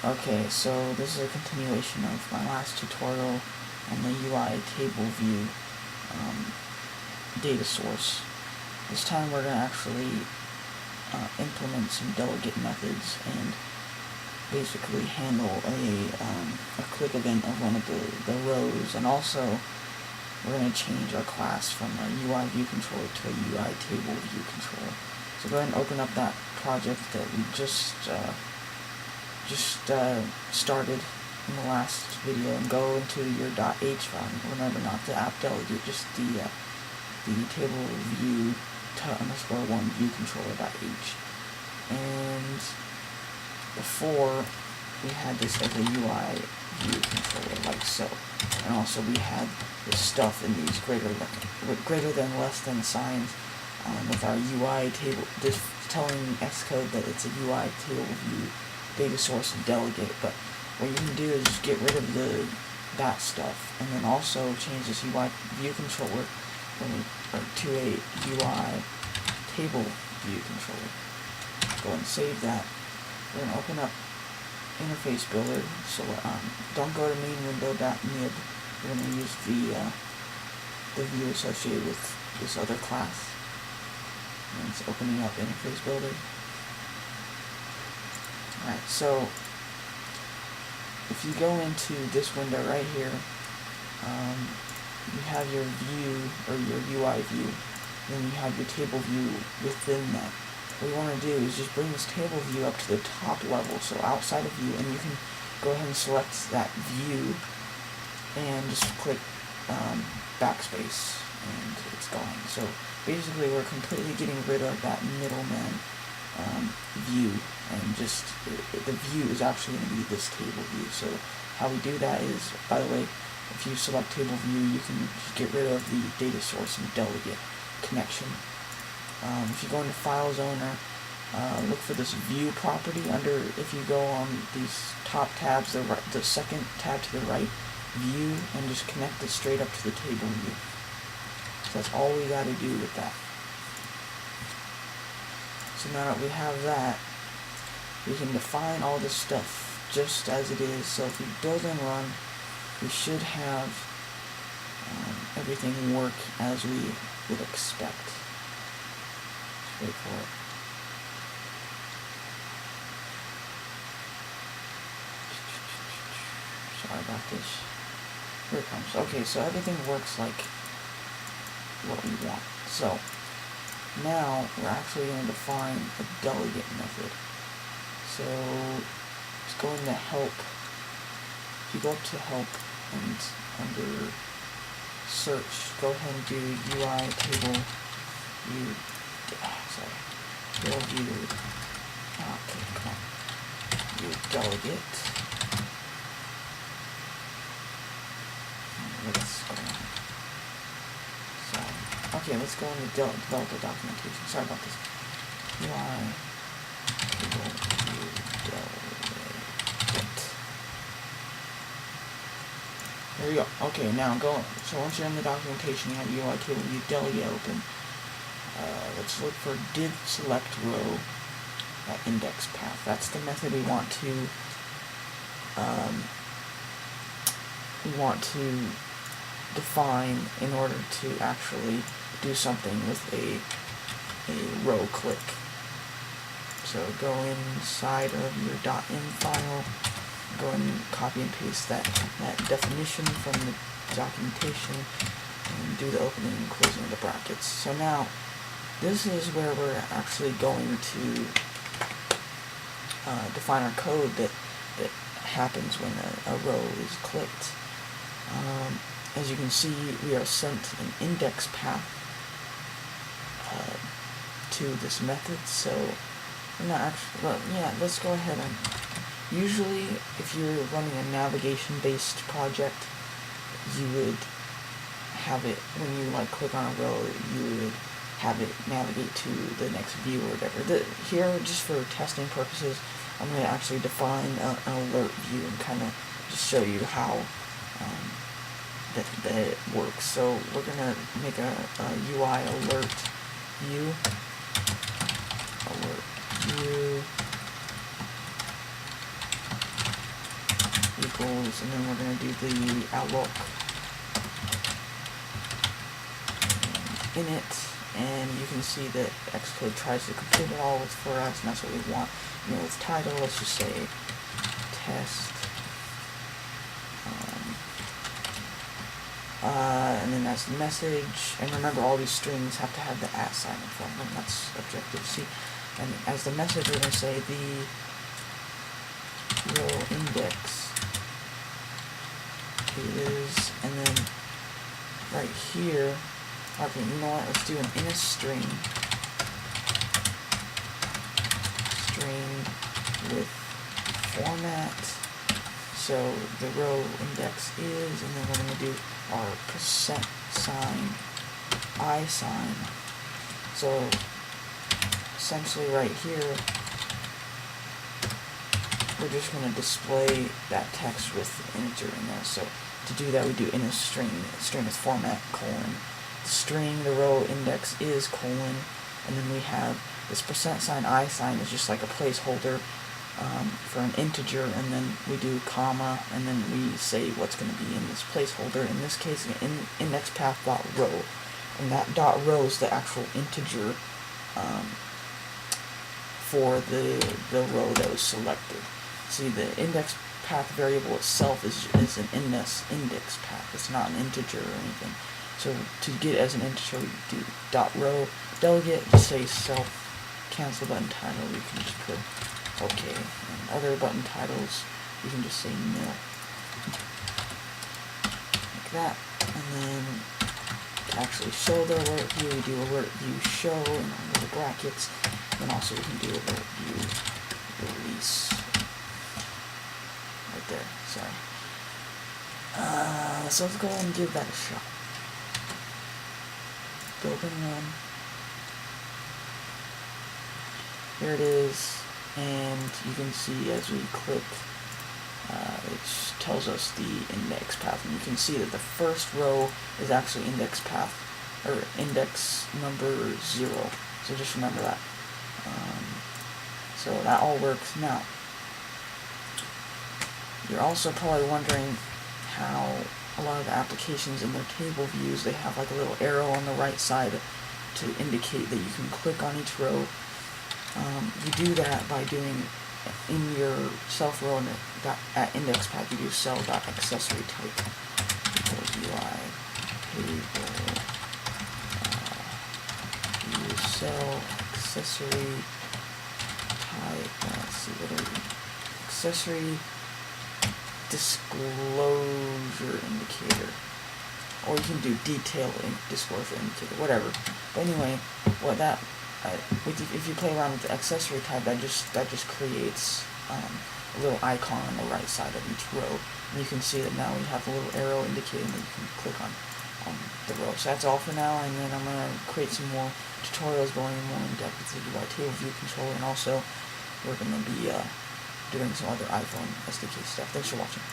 Okay, so this is a continuation of my last tutorial on the UITableView data source. This time we're going to actually implement some delegate methods and basically handle a click event of one of the rows, and also we're going to change our class from a UIViewController to a UITableViewController. So go ahead and open up that project that we just started in the last video, and go into your .h file. Remember not the app delegate, just the table view _1 viewcontroller.h. And before we had this as a UI view controller, like so, and also we had this stuff in these greater than less than signs with our UI table, just telling Xcode that it's a UI table view data source and delegate. But what you can do is just get rid of that stuff, and then also change this UI view controller to a UI table view controller. Go ahead and save that. We're going to open up interface builder. So don't go to main window.mid. We're going to use the view associated with this other class. And it's opening up interface builder. Alright, so if you go into this window right here, you have your view, or your UI view, then you have your table view within that. What you want to do is just bring this table view up to the top level, so outside of view, and you can go ahead and select that view and just click backspace, and it's gone. So basically we're completely getting rid of that middleman view, and just the view is actually going to be this table view. So how we do that is, by the way, if you select table view, you can just get rid of the data source and delegate connection. If you go into Files Owner, look for this View property under, if you go on these top tabs, the second tab to the right, View, and just connect it straight up to the table view. So that's all we got to do with that. So now that we have that, we can define all this stuff just as it is. So if we build and run, we should have everything work as we would expect. Wait for it. Sorry about this. Here it comes. Okay, so everything works like what we want. So now we're actually going to define a delegate method. So let's go into help. If you go up to help and under search, go ahead and do UITableView. Delegate. Okay, let's go into developer documentation. Sorry about this. UITableView delegate. There we go. Okay, now go. So once you're in the documentation, you have UITableView delegate open. Let's look for div select row at index path. That's the method we want to define in order to actually do something with a row click. So go inside of your .in file, go and copy and paste that definition from the documentation, and do the opening and closing of the brackets. So now this is where we're actually going to define our code that happens when a row is clicked. As you can see, we are sent an index path to this method. So we're not actually, well, yeah, let's go ahead and usually if you're running a navigation-based project, you would have it, when you like click on a row, you would have it navigate to the next view or whatever. Here, just for testing purposes, I'm going to actually define an alert view and kind of just show you how that it works. So we're going to make a UI alert view. Alert view. equals, and then we're going to do the outlook init, and you can see that Xcode tries to complete it all for us, and that's what we want. And then with title, let's just say test, and then that's the message. And remember, all these strings have to have the @ sign in front of them. That's Objective-C. And as the message, we're going to say the row index is, and then right here, okay, you know what, let's do an init string with format, so the row index is, and then we're going to do our %, I sign, so essentially right here, we're just going to display that text with the integer in there. So to do that, we do init string is format, colon, string, the row index is, colon, and then we have this %, I sign is just like a placeholder for an integer, and then we do comma, and then we say what's going to be in this placeholder. In this case, index path dot row, and that dot row is the actual integer for the row that was selected. See, the index path variable itself is an index path. It's not an integer or anything. So to get it as an integer, we do dot row delegate, just say self cancel button title. We can just put OK, and other button titles you can just say nil, like that. And then to actually show the alert view, we do alert view show in the brackets, and also we can do alert view release right there. Sorry. So let's go ahead and give that a shot. Build and run. Here it is, and you can see as we click, it tells us the index path, and you can see that the first row is actually index path, or index number 0. So just remember that. So that all works. Now, you're also probably wondering how a lot of the applications in their table views, they have like a little arrow on the right side to indicate that you can click on each row. You do that by doing, in your self row at index path, you do cell.accessory type equals UITableView cell accessory type. Let's see, what are we? Accessory disclosure indicator, or you can do detail disclosure indicator, whatever. But anyway, what that if you play around with the accessory type, that just creates a little icon on the right side of each row, and you can see that now we have a little arrow indicating that you can click on the row. So that's all for now, and then I'm going to create some more tutorials going more in depth with the UITableViewController, and also we're going to be doing some other iPhone SDK stuff. Thanks for watching.